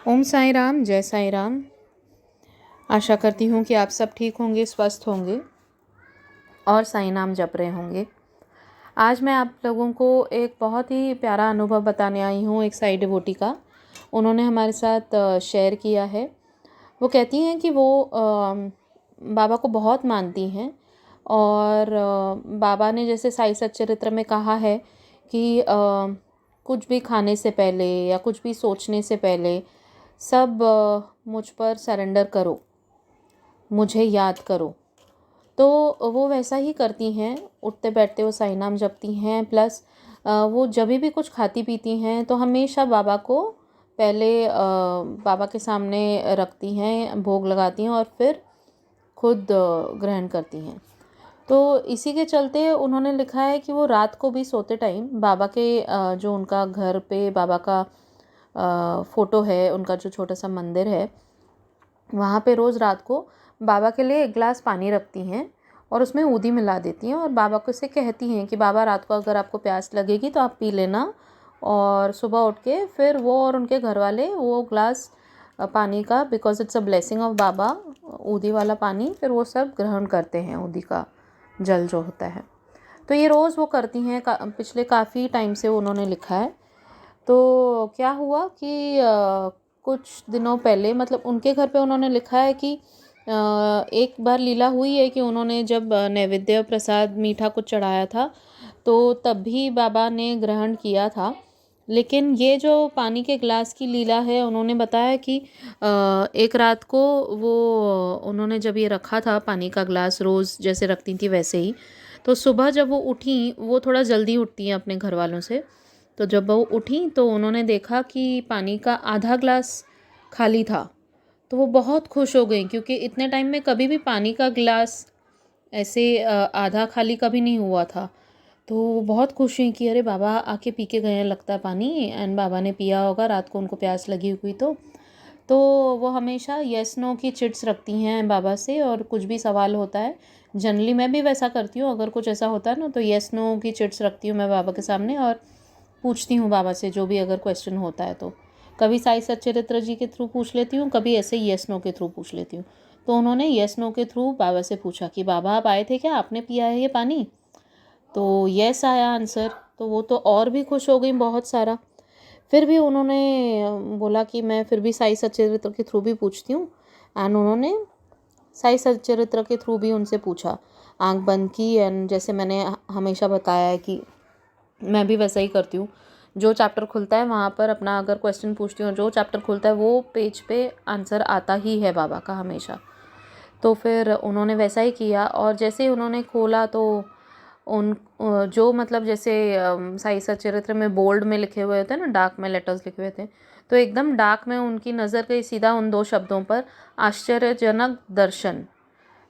ओम साई राम, जय साई राम। आशा करती हूँ कि आप सब ठीक होंगे, स्वस्थ होंगे और साई नाम जप रहे होंगे। आज मैं आप लोगों को एक बहुत ही प्यारा अनुभव बताने आई हूँ एक साई डिवोटी का। उन्होंने हमारे साथ शेयर किया है। वो कहती हैं कि वो बाबा को बहुत मानती हैं और बाबा ने जैसे साई सच्चरित्र में कहा है कि कुछ भी खाने से पहले या कुछ भी सोचने से पहले सब मुझ पर सरेंडर करो, मुझे याद करो। तो वो वैसा ही करती हैं। उठते बैठते वो साई नाम जपती हैं, प्लस वो जब भी कुछ खाती पीती हैं तो हमेशा बाबा को पहले बाबा के सामने रखती हैं, भोग लगाती हैं और फिर खुद ग्रहण करती हैं। तो इसी के चलते उन्होंने लिखा है कि वो रात को भी सोते टाइम बाबा के जो उनका घर पे बाबा का फ़ोटो है, उनका जो छोटा सा मंदिर है, वहाँ पे रोज़ रात को बाबा के लिए एक गिलास पानी रखती हैं और उसमें ऊदी मिला देती हैं और बाबा को से कहती हैं कि बाबा रात को अगर आपको प्यास लगेगी तो आप पी लेना, और सुबह उठ के फिर वो और उनके घर वाले वो ग्लास पानी का, because it's a blessing of Baba, ऊदी वाला पानी फिर वो सब ग्रहण करते हैं, ऊदी का जल जो होता है। तो ये रोज़ वो करती हैं, पिछले काफ़ी टाइम से उन्होंने लिखा है। तो क्या हुआ कि कुछ दिनों पहले, मतलब उनके घर पे उन्होंने लिखा है कि एक बार लीला हुई है कि उन्होंने जब नैवेद्य प्रसाद मीठा कुछ चढ़ाया था तो तब भी बाबा ने ग्रहण किया था। लेकिन ये जो पानी के गिलास की लीला है, उन्होंने बताया कि एक रात को वो उन्होंने जब ये रखा था पानी का गिलास, रोज़ जैसे रखती थी वैसे ही, तो सुबह जब वो उठी, वो थोड़ा जल्दी उठती हैं अपने घर वालों से, तो जब वो उठी तो उन्होंने देखा कि पानी का आधा ग्लास खाली था। तो वो बहुत खुश हो गई, क्योंकि इतने टाइम में कभी भी पानी का गिलास ऐसे आधा खाली कभी नहीं हुआ था। तो वो बहुत खुश हुई कि अरे बाबा आके पी के गए हैं लगता है पानी, एंड बाबा ने पिया होगा, रात को उनको प्यास लगी हुई। तो वो हमेशा येस नो की चिट्स रखती हैं बाबा से, और कुछ भी सवाल होता है, जनरली मैं भी वैसा करती हूँ, अगर कुछ ऐसा होता है ना तो येस नो की चिट्स रखती हूँ मैं बाबा के सामने और पूछती हूँ बाबा से जो भी अगर क्वेश्चन होता है। तो कभी साई सच्चरित्र जी के थ्रू पूछ लेती हूँ, कभी ऐसे येस नो के थ्रू पूछ लेती हूँ। तो उन्होंने येस नो के थ्रू बाबा से पूछा कि बाबा आप आए थे क्या, आपने पिया है ये पानी? तो येस आया आंसर। तो वो तो और भी खुश हो गई बहुत सारा। फिर भी उन्होंने बोला कि मैं फिर भी साई सच्चरित्र के थ्रू भी पूछती हूँ, एंड उन्होंने साई सच्चरित्र के थ्रू भी उनसे पूछा, आंख बंद की, एंड जैसे मैंने हमेशा बताया है कि मैं भी वैसा ही करती हूँ। जो चैप्टर खुलता है वहाँ पर अपना अगर क्वेश्चन पूछती हूँ, जो चैप्टर खुलता है वो पेज पे आंसर आता ही है बाबा का हमेशा। तो फिर उन्होंने वैसा ही किया, और जैसे ही उन्होंने खोला तो उन जो मतलब जैसे साई सच्चरित्र में बोल्ड में लिखे हुए होते हैं ना, डार्क में लेटर्स लिखे हुए थे, तो एकदम डार्क में उनकी नज़र गई सीधा उन दो शब्दों पर, आश्चर्यजनक दर्शन,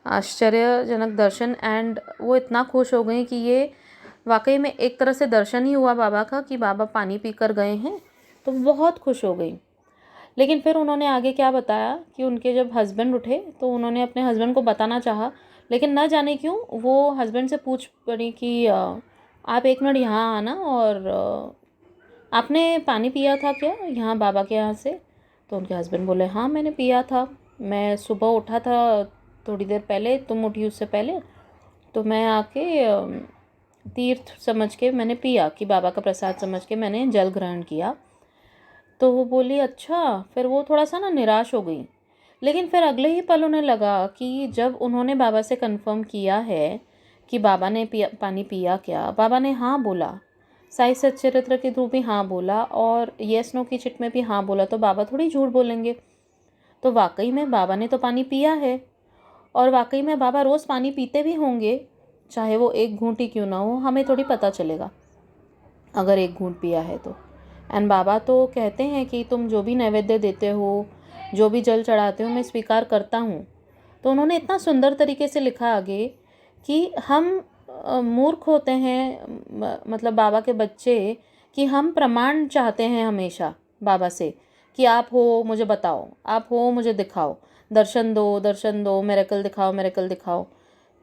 आश्चर्यजनक दर्शन। एंड वो इतना खुश हो गई कि ये वाकई में एक तरह से दर्शन ही हुआ बाबा का, कि बाबा पानी पी कर गए हैं। तो बहुत खुश हो गई। लेकिन फिर उन्होंने आगे क्या बताया कि उनके जब हस्बैंड उठे तो उन्होंने अपने हस्बैंड को बताना चाहा, लेकिन न जाने क्यों वो हस्बैंड से पूछ पड़ी कि आप एक मिनट यहाँ आना, और आपने पानी पिया था क्या यहाँ बाबा के यहाँ से? तो उनके हस्बैंड बोले हाँ मैंने पिया था, मैं सुबह उठा था थोड़ी देर पहले, तुम उठी उससे पहले, तो मैं आके तीर्थ समझ के मैंने पिया, कि बाबा का प्रसाद समझ के मैंने जल ग्रहण किया। तो वो बोली अच्छा। फिर वो थोड़ा सा ना निराश हो गई। लेकिन फिर अगले ही पल उन्हें लगा कि जब उन्होंने बाबा से कंफर्म किया है कि बाबा ने पानी पिया क्या, बाबा ने हाँ बोला, साई सच्चरित्र के थ्रू भी हाँ बोला, और येस नो की चिट में भी हाँ बोला, तो बाबा थोड़ी झूठ बोलेंगे। तो वाकई में बाबा ने तो पानी पिया है, और वाकई में बाबा रोज़ पानी पीते भी होंगे, चाहे वो एक घूंट ही क्यों ना हो, हमें थोड़ी पता चलेगा अगर एक घूंट पिया है तो। एंड बाबा तो कहते हैं कि तुम जो भी नैवेद्य देते हो, जो भी जल चढ़ाते हो, मैं स्वीकार करता हूँ। तो उन्होंने इतना सुंदर तरीके से लिखा आगे कि हम मूर्ख होते हैं, मतलब बाबा के बच्चे, कि हम प्रमाण चाहते हैं हमेशा बाबा से कि आप हो मुझे बताओ, आप हो मुझे दिखाओ, दर्शन दो, मिरेकल दिखाओ, मिरेकल दिखाओ।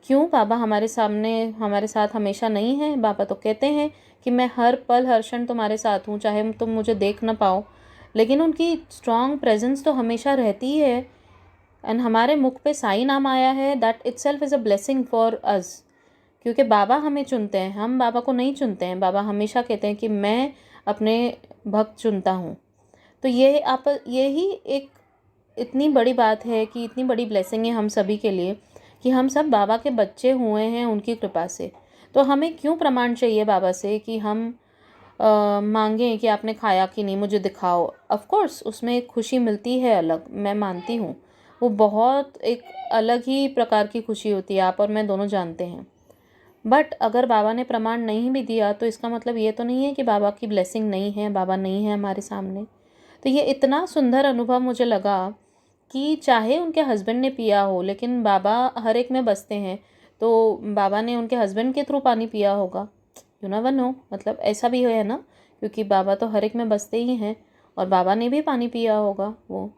क्यों बाबा हमारे सामने हमारे साथ हमेशा नहीं है? बाबा तो कहते हैं कि मैं हर पल हर क्षण तुम्हारे साथ हूँ, चाहे तुम मुझे देख ना पाओ, लेकिन उनकी स्ट्रॉन्ग प्रेजेंस तो हमेशा रहती ही है। एंड हमारे मुख पे साई नाम आया है, that itself is a blessing for us. क्योंकि बाबा हमें चुनते हैं, हम बाबा को नहीं चुनते हैं। बाबा हमेशा कहते हैं कि मैं अपने भक्त चुनता हूँ। तो यही एक इतनी बड़ी बात है कि इतनी बड़ी ब्लेसिंग है हम सभी के लिए कि हम सब बाबा के बच्चे हुए हैं उनकी कृपा से। तो हमें क्यों प्रमाण चाहिए बाबा से कि हम मांगें कि आपने खाया कि नहीं, मुझे दिखाओ। ऑफ कोर्स उसमें एक खुशी मिलती है अलग, मैं मानती हूँ। वो बहुत एक अलग ही प्रकार की खुशी होती है, आप और मैं दोनों जानते हैं। बट अगर बाबा ने प्रमाण नहीं भी दिया तो इसका मतलब ये तो नहीं है कि बाबा की ब्लेसिंग नहीं है, बाबा नहीं है हमारे सामने। तो ये इतना सुंदर अनुभव मुझे लगा कि चाहे उनके हस्बैंड ने पिया हो, लेकिन बाबा हर एक में बसते हैं। तो बाबा ने उनके हस्बैंड के थ्रू पानी पिया होगा, यू नेवर नो, मतलब ऐसा भी है ना, क्योंकि बाबा तो हर एक में बसते ही हैं और बाबा ने भी पानी पिया होगा वो।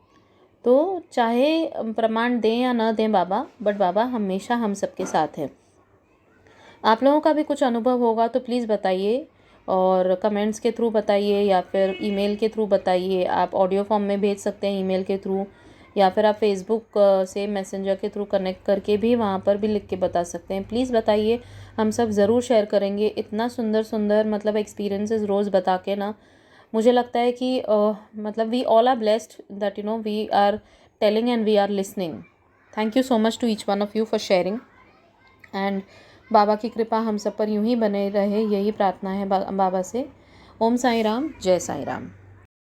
तो चाहे प्रमाण दें या ना दें बाबा, बट बाबा हमेशा हम सबके साथ हैं। आप लोगों का भी कुछ अनुभव होगा तो प्लीज़ बताइए, और कमेंट्स के थ्रू बताइए या फिर ईमेल के थ्रू बताइए। आप ऑडियो फॉर्म में भेज सकते हैं ईमेल के थ्रू, या फिर आप फेसबुक से मैसेंजर के थ्रू कनेक्ट करके भी वहाँ पर भी लिख के बता सकते हैं। प्लीज़ बताइए, हम सब ज़रूर शेयर करेंगे। इतना सुंदर सुंदर मतलब एक्सपीरियंसेस रोज़ बता के ना, मुझे लगता है कि मतलब we all are blessed that we are telling and we are listening. Thank you so much to each one of you for sharing. And Baba की कृपा हम सब पर यूं ही बने रहे, यही प्रार्थना है बाबा से। ओम साई राम, जय साई राम।